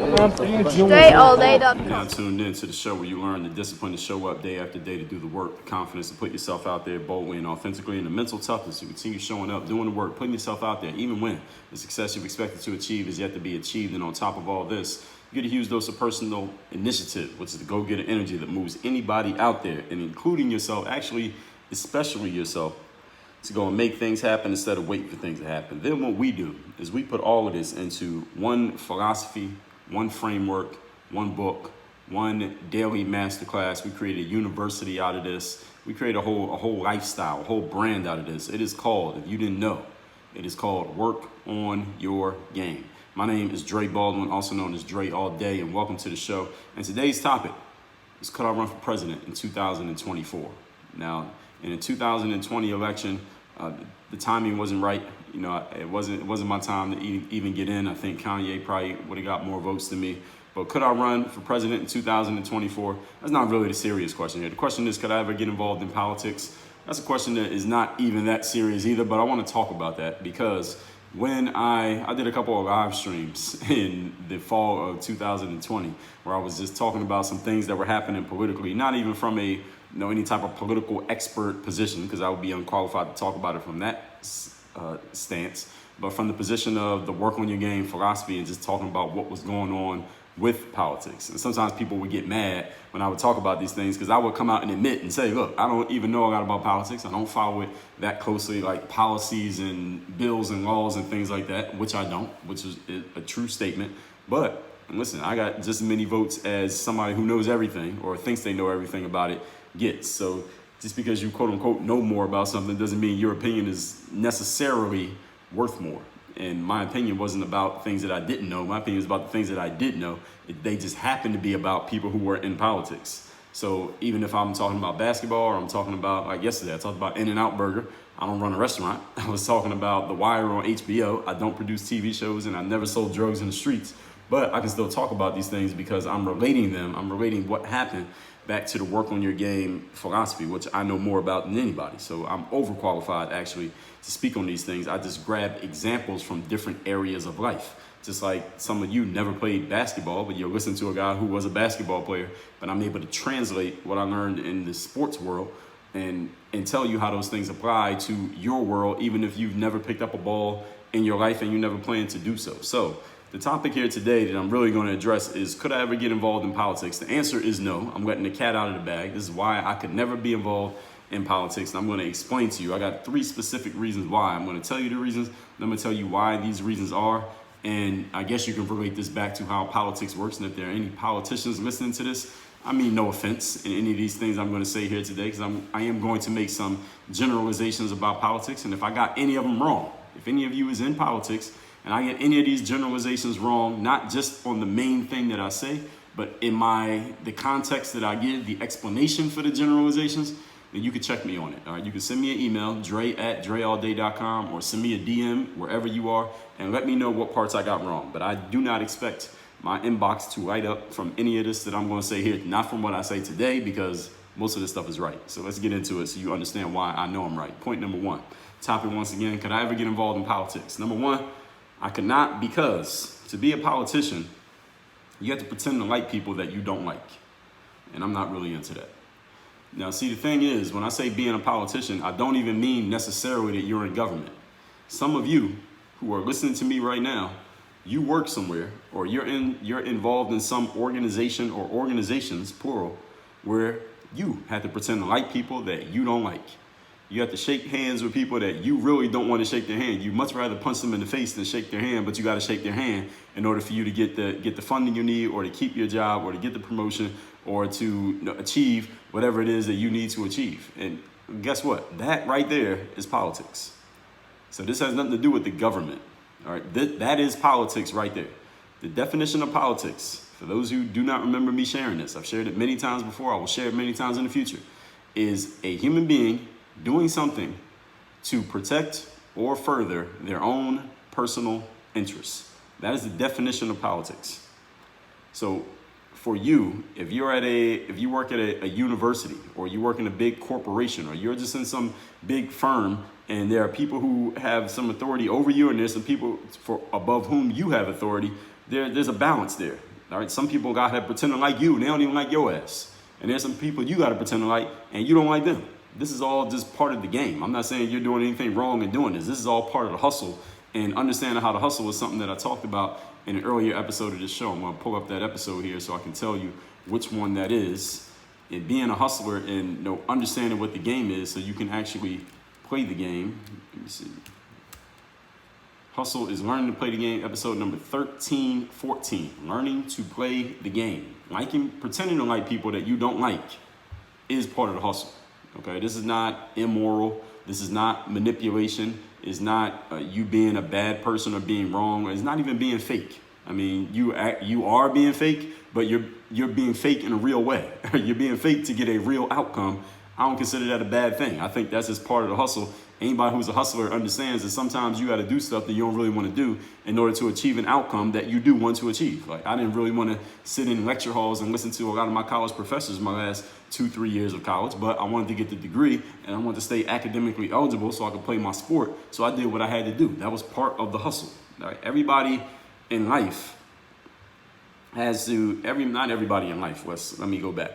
DreAllDay.com. You're now tuned in to the show where you learn the discipline to show up day after day to do the work, the confidence to put yourself out there boldly and authentically, and the mental toughness to continue showing up, doing the work, putting yourself out there, even when the success you've expected to achieve is yet to be achieved. And on top of all this, you get a huge dose of personal initiative, which is the go-getter energy that moves anybody out there, and including yourself, actually, especially yourself, to go and make things happen instead of waiting for things to happen. Then what we do is we put all of this into one philosophy, one framework, one book, one daily masterclass. We create a university out of this. We create a whole lifestyle, a whole brand out of this. It is called, if you didn't know, it is called Work on Your Game. My name is Dre Baldwin, also known as Dre All Day, and welcome to the show. And today's topic is, could I run for president in 2024? Now, in the 2020 election, the timing wasn't right. You know, it wasn't my time to even get in. I think Kanye probably would have got more votes than me. But could I run for president in 2024? That's not really the serious question here. The question is, could I ever get involved in politics? That's a question that is not even that serious either, but I want to talk about that because when I did a couple of live streams in the fall of 2020, where I was just talking about some things that were happening politically, not even from any type of political expert position, because I would be unqualified to talk about it from that stance, but from the position of the work on your game philosophy and just talking about what was going on with politics. And sometimes people would get mad when I would talk about these things because I would come out and admit and say, look, I don't even know a lot about politics. I don't follow it that closely, like policies and bills and laws and things like that, which I don't, which is a true statement. But listen, I got just as many votes as somebody who knows everything or thinks they know everything about it gets. So just because you quote unquote know more about something doesn't mean your opinion is necessarily worth more. And my opinion wasn't about things that I didn't know. My opinion was about the things that I did know. They just happen to be about people who were in politics. So even if I'm talking about basketball or I'm talking about, like yesterday, I talked about In-N-Out Burger. I don't run a restaurant. I was talking about The Wire on HBO. I don't produce TV shows and I never sold drugs in the streets. But I can still talk about these things because I'm relating them. I'm relating what happened back to the work on your game philosophy, which I know more about than anybody. So I'm overqualified actually to speak on these things. I just grab examples from different areas of life. Just like some of you never played basketball, but you're listening to a guy who was a basketball player, but I'm able to translate what I learned in the sports world and tell you how those things apply to your world, even if you've never picked up a ball in your life and you never planned to do so. So the topic here today that I'm really going to address is, could I ever get involved in politics? The answer is no. I'm letting the cat out of the bag. This is why I could never be involved in politics. And I'm going to explain to you. I got 3 specific reasons why. I'm going to tell you the reasons. And I'm going to tell you why these reasons are. And I guess you can relate this back to how politics works. And if there are any politicians listening to this, I mean no offense in any of these things I'm going to say here today, because I am going to make some generalizations about politics. And if I got any of them wrong, if any of you is in politics, and I get any of these generalizations wrong, not just on the main thing that I say, but in the context that I give, the explanation for the generalizations, then you can check me on it. All right, you can send me an email, dre@dreallday.com, or send me a DM wherever you are, and let me know what parts I got wrong. But I do not expect my inbox to light up from any of this that I'm going to say here, not from what I say today, because most of this stuff is right. So let's get into it so you understand why I know I'm right. Point number 1. Topic once again, could I ever get involved in politics? Number 1, I could not, because to be a politician, you have to pretend to like people that you don't like. And I'm not really into that. Now, see, the thing is, when I say being a politician, I don't even mean necessarily that you're in government. Some of you who are listening to me right now, you work somewhere, or you're involved in some organization or organizations, plural, where you have to pretend to like people that you don't like. You have to shake hands with people that you really don't want to shake their hand. You much rather punch them in the face than shake their hand, but you got to shake their hand in order for you to get the funding you need, or to keep your job, or to get the promotion, or to achieve whatever it is that you need to achieve. And guess what? That right there is politics. So this has nothing to do with the government. All right, that is politics right there. The definition of politics, for those who do not remember me sharing this, I've shared it many times before, I will share it many times in the future, is a human being doing something to protect or further their own personal interests. That is the definition of politics. So for you, if you work at a university, or you work in a big corporation, or you're just in some big firm and there are people who have some authority over you and there's some people above whom you have authority, there's a balance there. All right, some people got to pretend to like you, and they don't even like your ass. And there's some people you got to pretend to like, and you don't like them. This is all just part of the game. I'm not saying you're doing anything wrong in doing this. This is all part of the hustle. And understanding how to hustle is something that I talked about in an earlier episode of this show. I'm going to pull up that episode here so I can tell you which one that is. And being a hustler and understanding what the game is so you can actually play the game. Let me see. Hustle is learning to play the game, episode number 1314. Learning to play the game. Pretending to like people that you don't like is part of the hustle. Okay, this is not immoral. This is not manipulation. It's not you being a bad person or being wrong. It's not even being fake. I mean, you are being fake, but you're being fake in a real way. You're being fake to get a real outcome. I don't consider that a bad thing. I think that's just part of the hustle. Anybody who's a hustler understands that sometimes you got to do stuff that you don't really want to do in order to achieve an outcome that you do want to achieve. Like, I didn't really want to sit in lecture halls and listen to a lot of my college professors my last 2-3 years of college, but I wanted to get the degree and I wanted to stay academically eligible so I could play my sport. So I did what I had to do. That was part of the hustle. All right? Everybody in life not everybody in life. Let me go back.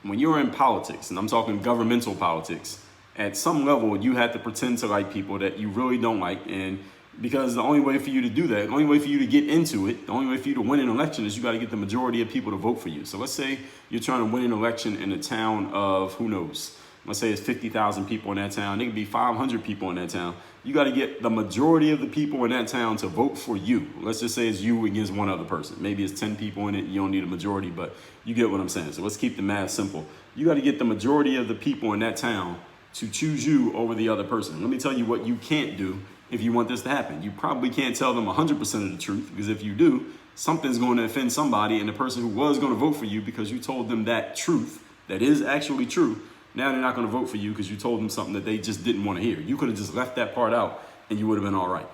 When you're in politics, and I'm talking governmental politics, at some level, you have to pretend to like people that you really don't like. And because the only way for you to do that, the only way for you to get into it, the only way for you to win an election is you got to get the majority of people to vote for you. So let's say you're trying to win an election in a town of, who knows, let's say it's 50,000 people in that town. There could be 500 people in that town. You got to get the majority of the people in that town to vote for you. Let's just say it's you against one other person. Maybe it's 10 people in it. You don't need a majority, but you get what I'm saying. So let's keep the math simple. You got to get the majority of the people in that town to choose you over the other person. Let me tell you what you can't do if you want this to happen. You probably can't tell them 100% of the truth, because if you do, something's going to offend somebody, and the person who was going to vote for you because you told them that truth that is actually true, now they're not going to vote for you because you told them something that they just didn't want to hear. You could have just left that part out and you would have been all right.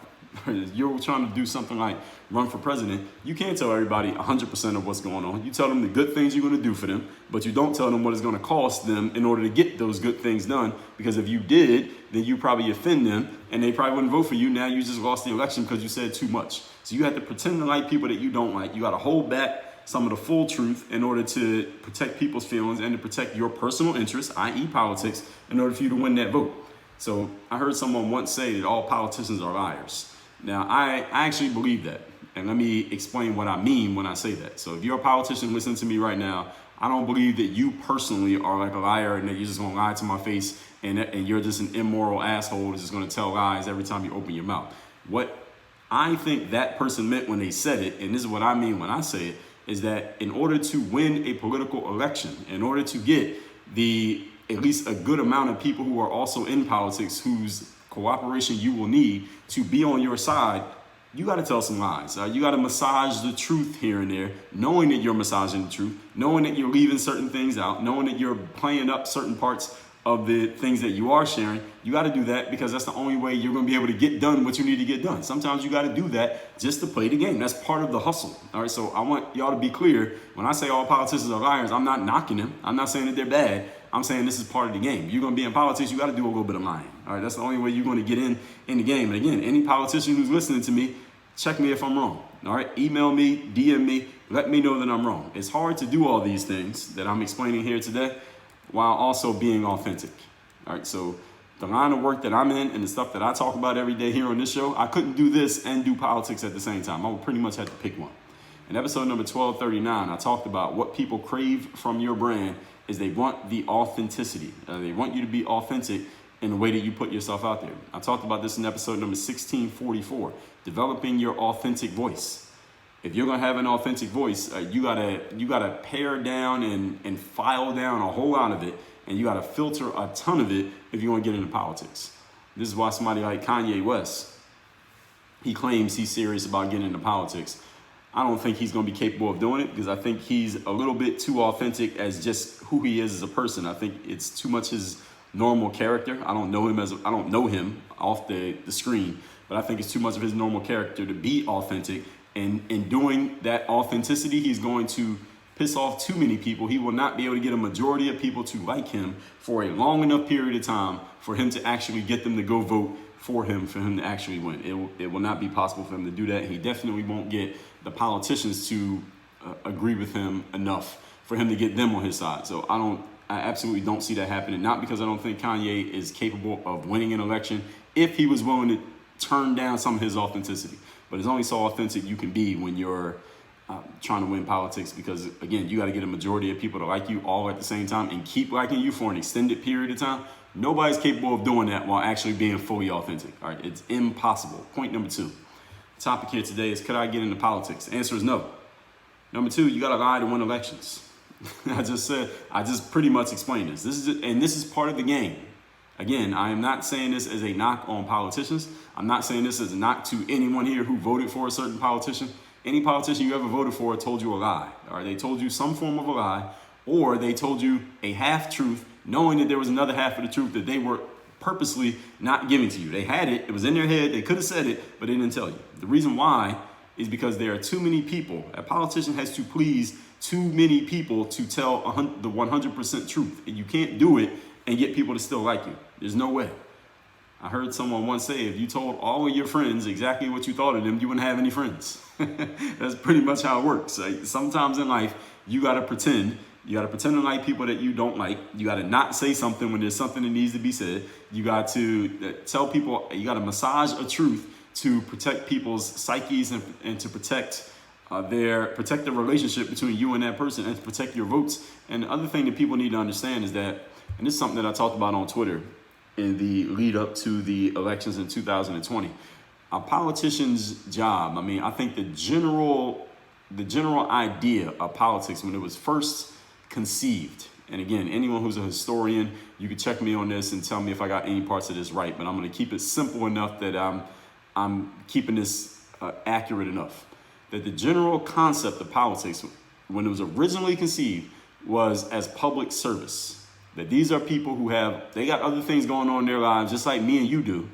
You're trying to do something like run for president. You can't tell everybody 100% of what's going on. You tell them the good things you're going to do for them, but you don't tell them what it's going to cost them in order to get those good things done. Because if you did, then you probably offend them and they probably wouldn't vote for you. Now you just lost the election because you said too much. So you have to pretend to like people that you don't like. You got to hold back some of the full truth in order to protect people's feelings and to protect your personal interests, i.e. politics, in order for you to win that vote. So I heard someone once say that all politicians are liars. Now, I actually believe that. And let me explain what I mean when I say that. So if you're a politician listening to me right now, I don't believe that you personally are like a liar and that you're just going to lie to my face and you're just an immoral asshole who's just going to tell lies every time you open your mouth. What I think that person meant when they said it, and this is what I mean when I say it, is that in order to win a political election, in order to get at least a good amount of people who are also in politics whose cooperation you will need to be on your side, you got to tell some lies. You got to massage the truth here and there, knowing that you're massaging the truth, knowing that you're leaving certain things out, knowing that you're playing up certain parts of the things that you are sharing. You got to do that because that's the only way you're going to be able to get done what you need to get done. Sometimes you got to do that just to play the game. That's part of the hustle. All right, so I want y'all to be clear. When I say all politicians are liars, I'm not knocking them. I'm not saying that they're bad. I'm saying this is part of the game. You're going to be in politics, you got to do a little bit of lying. All right, that's the only way you're going to get in the game. And again, any politician who's listening to me, check me if I'm wrong. All right, email me, DM me, let me know that I'm wrong. It's hard to do all these things that I'm explaining here today while also being authentic. All right, so the line of work that I'm in and the stuff that I talk about every day here on this show, I couldn't do this and do politics at the same time. I would pretty much have to pick one. In episode number 1239, I talked about what people crave from your brand is they want the authenticity. They want you to be authentic in the way that you put yourself out there. I talked about this in episode number 1644, developing your authentic voice. If you're gonna have an authentic voice, you gotta pare down and file down a whole lot of it, and you gotta filter a ton of it if you want to get into politics. This is why somebody like Kanye West, he claims he's serious about getting into politics. I don't think he's going to be capable of doing it because I think he's a little bit too authentic as just who he is as a person. I think it's too much his normal character. I don't know him off the screen, but I think it's too much of his normal character to be authentic. And in doing that authenticity, he's going to piss off too many people. He will not be able to get a majority of people to like him for a long enough period of time for him to actually get them to go vote for him to actually win. It will not be possible for him to do that. He definitely won't get the politicians to agree with him enough for him to get them on his side. So I absolutely don't see that happening. Not because I don't think Kanye is capable of winning an election if he was willing to turn down some of his authenticity. But it's only so authentic you can be when you're trying to win politics, because again, you got to get a majority of people to like you all at the same time and keep liking you for an extended period of time. Nobody's capable of doing that while actually being fully authentic. All right, it's impossible. Point number 2. The topic here today is, could I get into politics? The answer is no. Number 2, you got to lie to win elections. I just pretty much explained this. This is part of the game. Again, I am not saying this as a knock on politicians. I'm not saying this as a knock to anyone here who voted for a certain politician. Any politician you ever voted for told you a lie. All right, they told you some form of a lie, or they told you a half truth, knowing that there was another half of the truth that they were purposely not giving to you. They had it. It was in their head. They could have said it, but they didn't tell you. The reason why is because there are too many people. A politician has to please too many people to tell the 100% truth. And you can't do it and get people to still like you. There's no way. I heard someone once say, if you told all of your friends exactly what you thought of them, you wouldn't have any friends. That's pretty much how it works. Like, sometimes in life, you got to pretend. You got to pretend to like people that you don't like. You got to not say something when there's something that needs to be said. You got to tell people, you got to massage a truth to protect people's psyches and to protect the relationship between you and that person, and to protect your votes. And the other thing that people need to understand is that, and this is something that I talked about on Twitter in the lead up to the elections in 2020, a politician's job, I think the general idea of politics when it was first conceived, and again, anyone who's a historian, you can check me on this and tell me if I got any parts of this right, but I'm going to keep it simple enough that I'm keeping this accurate enough. That the general concept of politics, when it was originally conceived, was as public service. That these are people who they got other things going on in their lives, just like me and you do,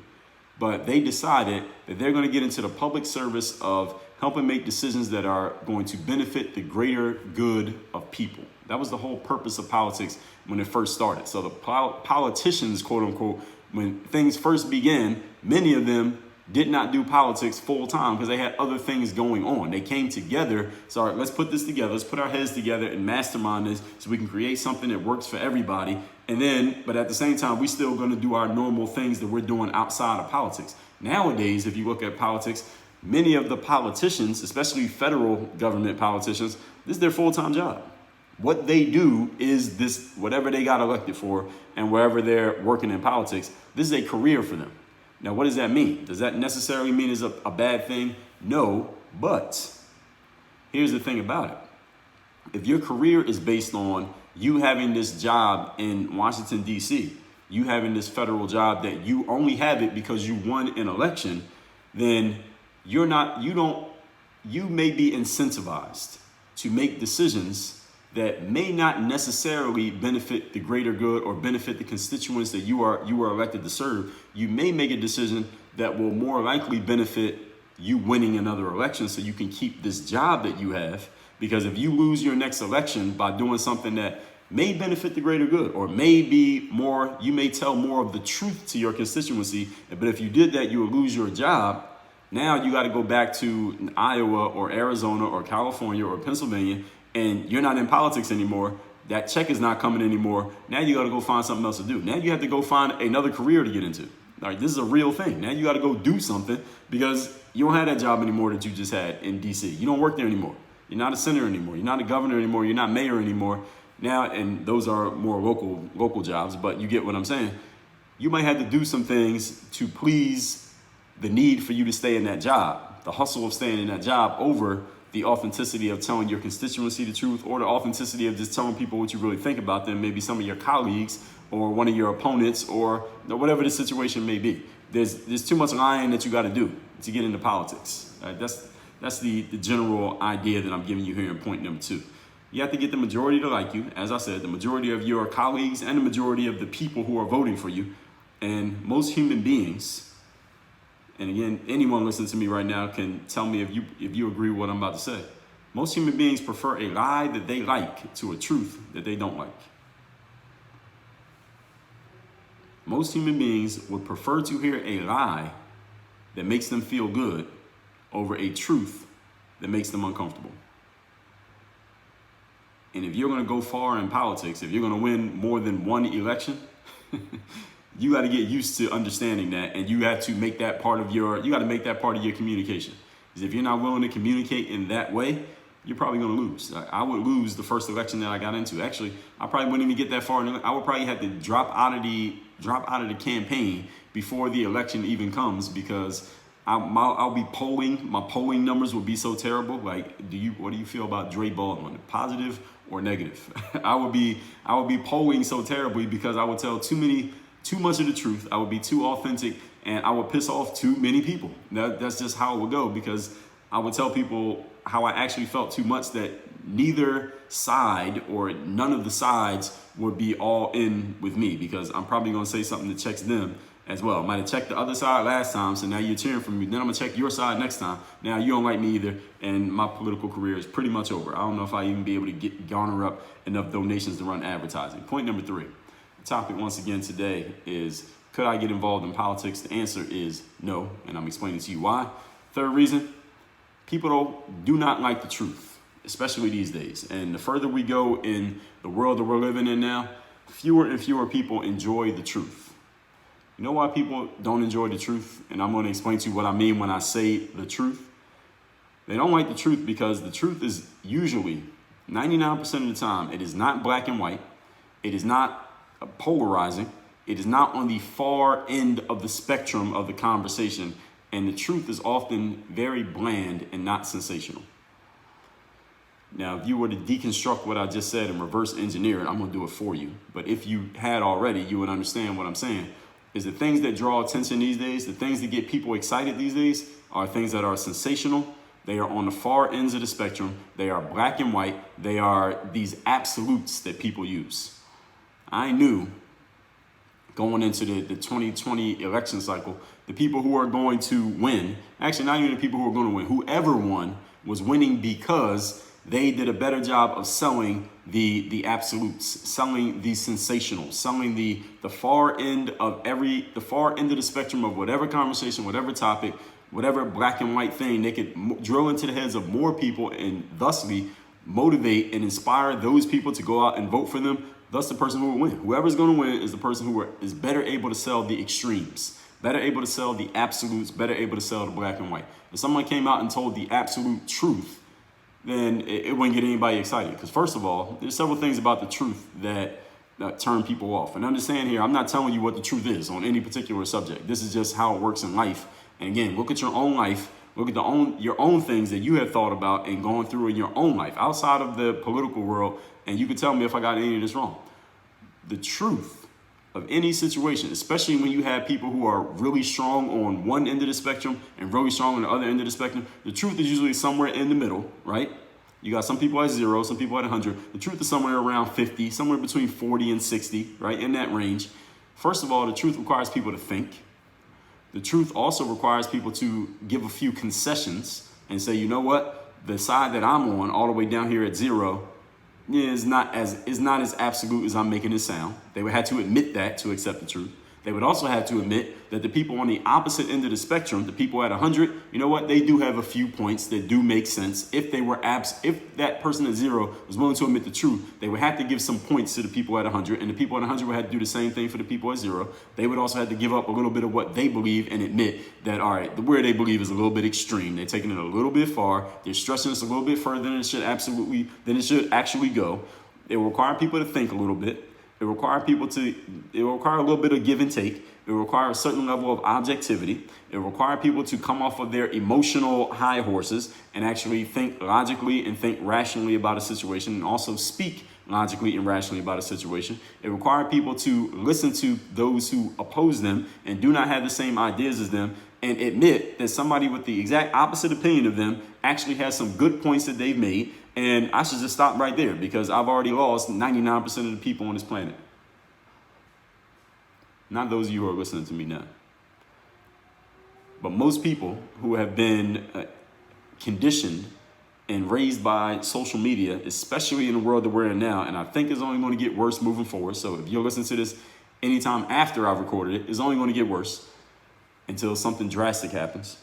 but they decided that they're going to get into the public service of helping make decisions that are going to benefit the greater good of people. That was the whole purpose of politics when it first started. So the politicians, quote unquote, when things first began, many of them did not do politics full time because they had other things going on. They came together. So, all right, let's put this together. Let's put our heads together and mastermind this so we can create something that works for everybody. And then, but at the same time, we still going to do our normal things that we're doing outside of politics. Nowadays, if you look at politics, many of the politicians, especially federal government politicians, this is their full-time job. What they do is this, whatever they got elected for and wherever they're working in politics, this is a career for them. Now, what does that mean? Does that necessarily mean it's a bad thing? No, but here's the thing about it. If your career is based on you having this job in Washington, D.C., you having this federal job that you only have it because you won an election, then you may be incentivized to make decisions that may not necessarily benefit the greater good or benefit the constituents that you were elected to serve. You may make a decision that will more likely benefit you winning another election so you can keep this job that you have. Because if you lose your next election by doing something that may benefit the greater good, or may be more, you may tell more of the truth to your constituency, but if you did that, you would lose your job. Now you got to go back to Iowa or Arizona or California or Pennsylvania, and you're not in politics anymore. That check is not coming anymore. Now you got to go find something else to do. Now you have to go find another career to get into. All right, this is a real thing. Now you got to go do something because you don't have that job anymore that you just had in DC. You don't work there anymore. You're not a senator anymore. You're not a governor anymore. You're not mayor anymore. Now, and those are more local jobs, but you get what I'm saying. You might have to do some things to please the need for you to stay in that job, the hustle of staying in that job over the authenticity of telling your constituency the truth, or the authenticity of just telling people what you really think about them, maybe some of your colleagues or one of your opponents or whatever the situation may be. There's too much lying that you got to do to get into politics. Right? That's the general idea that I'm giving you here in point number 2. You have to get the majority to like you. As I said, the majority of your colleagues and the majority of the people who are voting for you. And most human beings, and again, anyone listening to me right now can tell me if you agree with what I'm about to say. Most human beings prefer a lie that they like to a truth that they don't like. Most human beings would prefer to hear a lie that makes them feel good over a truth that makes them uncomfortable. And if you're going to go far in politics, if you're going to win more than one election, you got to get used to understanding that, and you have to make that part of your, you got to make that part of your communication. Because if you're not willing to communicate in that way, you're probably going to lose. I would lose the first election that I got into. Actually, I probably wouldn't even get that far. I would probably have to drop out of the campaign before the election even comes, because I'll be polling. My polling numbers will be so terrible. Like, what do you feel about Dre Baldwin? Positive or negative? I would be polling so terribly because I would tell too much of the truth. I would be too authentic, and I would piss off too many people. That's just how it would go, because I would tell people how I actually felt too much that neither side or none of the sides would be all in with me, because I'm probably going to say something that checks them as well. I might have checked the other side last time, so now you're cheering for me. Then I'm going to check your side next time. Now you don't like me either, and my political career is pretty much over. I don't know if I even be able to garner up enough donations to run advertising. Point number 3. The topic once again today is, could I get involved in politics? The answer is no, and I'm explaining to you why. Third reason, people do not like the truth, especially these days. And the further we go in the world that we're living in now, fewer and fewer people enjoy the truth. You know why people don't enjoy the truth? And I'm going to explain to you what I mean when I say the truth. They don't like the truth because the truth is usually, 99% of the time, it is not black and white. It is not polarizing. It is not on the far end of the spectrum of the conversation. And the truth is often very bland and not sensational. Now, if you were to deconstruct what I just said and reverse engineer it, I'm going to do it for you. But if you had already, you would understand what I'm saying. Is the things that draw attention these days, the things that get people excited these days, are things that are sensational. They are on the far ends of the spectrum. They are black and white. They are these absolutes that people use. I knew going into the 2020 election cycle, the people who are going to win, actually not even the people who are going to win, whoever won was winning because they did a better job of selling the absolutes, selling the sensational, selling the far end of the spectrum of whatever conversation, whatever topic, whatever black and white thing. They could drill into the heads of more people and thusly motivate and inspire those people to go out and vote for them. Thus, the person who will win. Whoever's going to win is the person who is better able to sell the extremes, better able to sell the absolutes, better able to sell the black and white. If someone came out and told the absolute truth, then it wouldn't get anybody excited. Because first of all, there's several things about the truth that turn people off. And understand here, I'm not telling you what the truth is on any particular subject. This is just how it works in life. And again, look at your own life. Look at your own things that you have thought about and going through in your own life outside of the political world. And you can tell me if I got any of this wrong. The truth of any situation, especially when you have people who are really strong on one end of the spectrum and really strong on the other end of the spectrum, the truth is usually somewhere in the middle, right? You got some people at 0, some people at 100. The truth is somewhere around 50, somewhere between 40 and 60, right? In that range. First of all, the truth requires people to think. The truth also requires people to give a few concessions and say, you know what? The side that I'm on, all the way down here at 0, is not as absolute as I'm making it sound. They would have to admit that to accept the truth. They would also have to admit that the people on the opposite end of the spectrum, the people at 100, you know what? They do have a few points that do make sense. If that person at 0 was willing to admit the truth, they would have to give some points to the people at 100, and the people at 100 would have to do the same thing for the people at 0. They would also have to give up a little bit of what they believe and admit that, all right, where they believe is a little bit extreme. They're taking it a little bit far. They're stretching this a little bit further than it should actually go. It will require people to think a little bit. It will require a little bit of give and take. It will require a certain level of objectivity. It will require people to come off of their emotional high horses and actually think logically and think rationally about a situation, and also speak logically and rationally about a situation. It requires people to listen to those who oppose them and do not have the same ideas as them, and admit that somebody with the exact opposite opinion of them actually has some good points that they've made. And I should just stop right there, because I've already lost 99% of the people on this planet. Not those of you who are listening to me now. But most people who have been conditioned and raised by social media, especially in the world that we're in now, and I think it's only going to get worse moving forward. So if you're listening to this anytime after I've recorded it, it's only going to get worse until something drastic happens.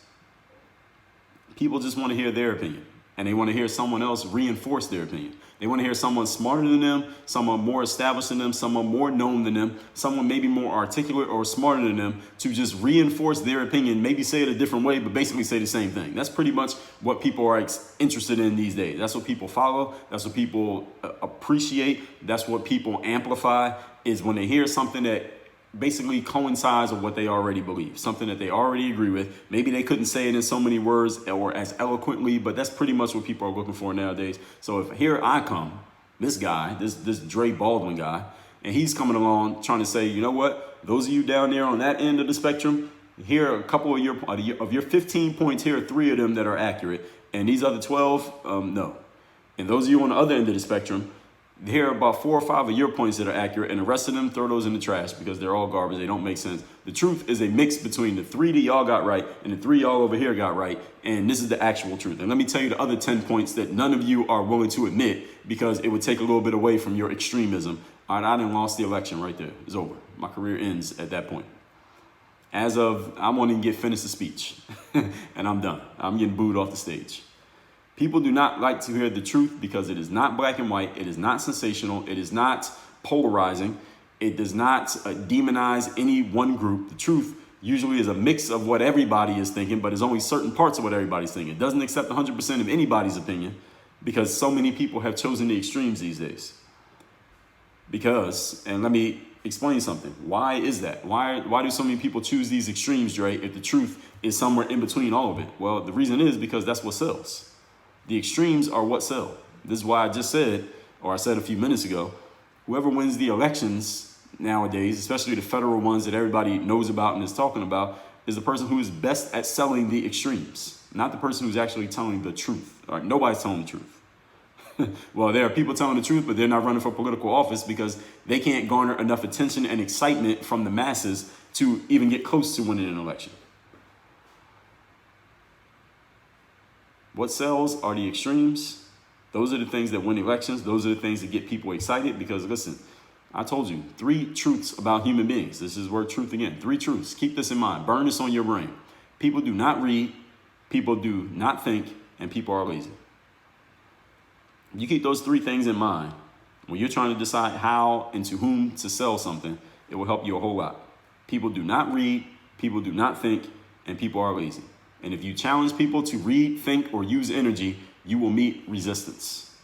People just want to hear their opinion. And they want to hear someone else reinforce their opinion. They want to hear someone smarter than them, someone more established than them, someone more known than them, someone maybe more articulate or smarter than them to just reinforce their opinion, maybe say it a different way, but basically say the same thing. That's pretty much what people are interested in these days. That's what people follow. That's what people appreciate. That's what people amplify, is when they hear something that basically coincides with what they already believe, something that they already agree with. Maybe they couldn't say it in so many words or as eloquently, but that's pretty much what people are looking for nowadays. So if here I come, this guy, this Dre Baldwin guy, and he's coming along trying to say, you know what, those of you down there on that end of the spectrum, here are a couple of your 15 points, here are 3 of them that are accurate, and these other 12, no. And those of you on the other end of the spectrum, here are about 4 or 5 of your points that are accurate, and the rest of them, throw those in the trash because they're all garbage. They don't make sense. The truth is a mix between the 3 that y'all got right and the 3 y'all over here got right, and this is the actual truth. And let me tell you the other 10 points that none of you are willing to admit because it would take a little bit away from your extremism. All right, I done lost the election right there. It's over. My career ends at that point. As of, I won't even get finished the speech, and I'm done. I'm getting booed off the stage. People do not like to hear the truth because it is not black and white. It is not sensational. It is not polarizing. It does not demonize any one group. The truth usually is a mix of what everybody is thinking, but is only certain parts of what everybody's thinking. It doesn't accept 100% of anybody's opinion because so many people have chosen the extremes these days. Because, and let me explain something. Why is that? Why do so many people choose these extremes, Dre, if the truth is somewhere in between all of it? Well, the reason is because that's what sells. The extremes are what sell. This is why I just said, or I said a few minutes ago, whoever wins the elections nowadays, especially the federal ones that everybody knows about and is talking about, is the person who is best at selling the extremes, not the person who's actually telling the truth. All right, nobody's telling the truth. Well, there are people telling the truth, but they're not running for political office because they can't garner enough attention and excitement from the masses to even get close to winning an election. What sells are the extremes. Those are the things that win elections. Those are the things that get people excited because, listen, I told you 3 truths about human beings. This is word truth again. 3 truths. Keep this in mind. Burn this on your brain. People do not read, people do not think, and people are lazy. You keep those 3 things in mind when you're trying to decide how and to whom to sell something. It will help you a whole lot. People do not read, people do not think, and people are lazy. And if you challenge people to read, think, or use energy, you will meet resistance.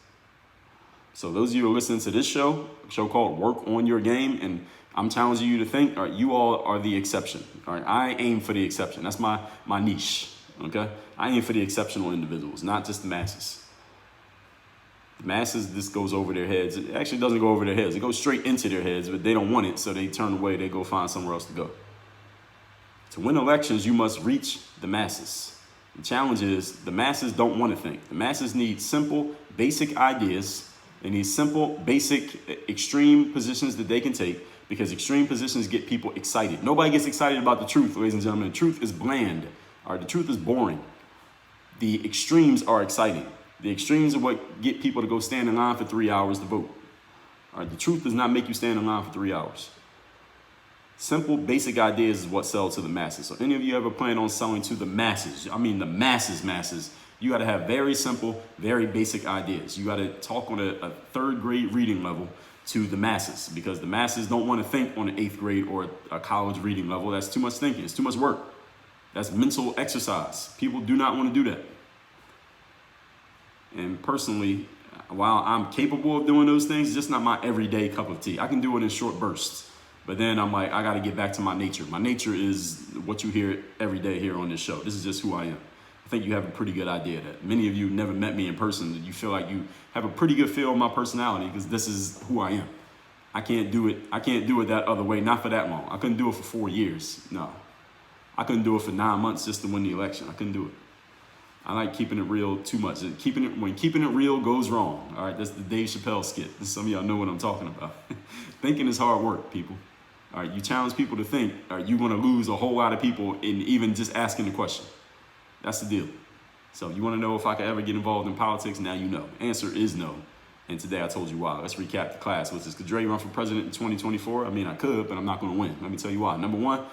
So those of you who are listening to this show, a show called Work on Your Game, and I'm challenging you to think, all right, you all are the exception. All right, I aim for the exception. That's my niche, okay? I aim for the exceptional individuals, not just the masses. The masses, this goes over their heads. It actually doesn't go over their heads. It goes straight into their heads, but they don't want it, so they turn away. They go find somewhere else to go. To win elections, you must reach the masses. The challenge is the masses don't want to think. The masses need simple, basic ideas. They need simple, basic, extreme positions that they can take because extreme positions get people excited. Nobody gets excited about the truth, ladies and gentlemen. The truth is bland. All right, the truth is boring. The extremes are exciting. The extremes are what get people to go stand in line for 3 hours to vote. All right, the truth does not make you stand in line for 3 hours. Simple, basic ideas is what sells to the masses. So any of you ever plan on selling to the masses, I mean the masses, you got to have very simple, very basic ideas. You got to talk on a 3rd grade reading level to the masses because the masses don't want to think on an 8th grade or a college reading level. That's too much thinking. It's too much work. That's mental exercise. People do not want to do that. And personally, while I'm capable of doing those things, it's just not my everyday cup of tea. I can do it in short bursts. But then I'm like, I got to get back to my nature. My nature is what you hear every day here on this show. This is just who I am. I think you have a pretty good idea of that. Many of you never met me in person. You feel like you have a pretty good feel of my personality because this is who I am. I can't do it. I can't do it that other way. Not for that long. I couldn't do it for 4 years. No. I couldn't do it for 9 months just to win the election. I couldn't do it. I like keeping it real too much. When keeping it real goes wrong. All right, that's the Dave Chappelle skit. Some of y'all know what I'm talking about. Thinking is hard work, people. All right, you challenge people to think, all right, you're going to lose a whole lot of people in even just asking the question. That's the deal. So you want to know if I could ever get involved in politics? Now you know. Answer is no. And today I told you why. Let's recap the class. Which is, could Dre run for president in 2024? I mean, I could, but I'm not going to win. Let me tell you why. Number one,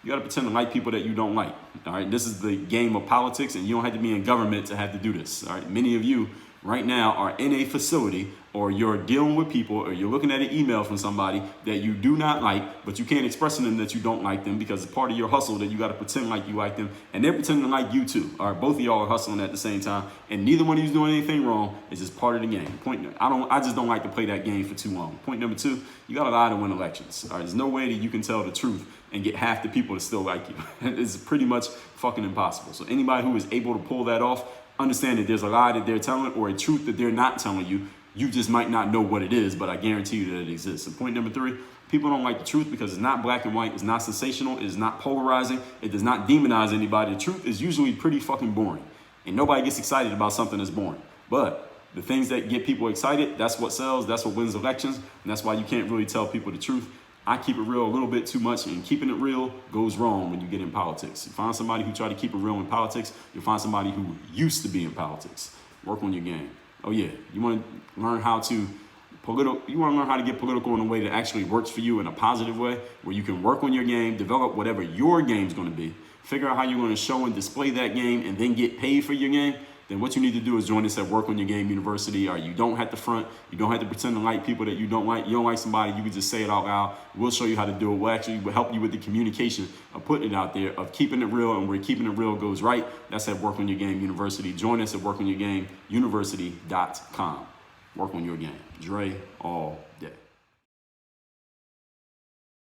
You got to pretend to like people that you don't like. All right. This is the game of politics, and you don't have to be in government to have to do this. All right. Many of you right now are in a facility, or you're dealing with people, or you're looking at an email from somebody that you do not like, but you can't express to them that you don't like them because it's part of your hustle that you got to pretend like you like them, and they're pretending to like you too. All right, both of y'all are hustling at the same time, and neither one of you's doing anything wrong. It's just part of the game. I just don't like to play that game for too long. Point number 2, you got to lie to win elections. All right, there's no way that you can tell the truth and get half the people to still like you. It's pretty much fucking impossible. So anybody who is able to pull that off, understand that there's a lie that they're telling or a truth that they're not telling you. You just might not know what it is, but I guarantee you that it exists. And point number 3, people don't like the truth because it's not black and white, it's not sensational, it is not polarizing, it does not demonize anybody. The truth is usually pretty fucking boring. And nobody gets excited about something that's boring. But the things that get people excited, that's what sells, that's what wins elections, and that's why you can't really tell people the truth. I keep it real a little bit too much, and keeping it real goes wrong when you get in politics. You find somebody who try to keep it real in politics, you'll find somebody who used to be in politics. Work on your game. Oh yeah, you want to learn how to get political in a way that actually works for you in a positive way, where you can work on your game, develop whatever your game's going to be, figure out how you're going to show and display that game, and then get paid for your game. Then what you need to do is join us at Work on Your Game University. Or you don't have to front. You don't have to pretend to like people that you don't like. You don't like somebody, you can just say it out loud. We'll show you how to do it. We'll actually help you with the communication of putting it out there, of keeping it real, and where keeping it real goes right. That's at Work on Your Game University. Join us at workonyourgameuniversity.com. Work on your game. Dre, all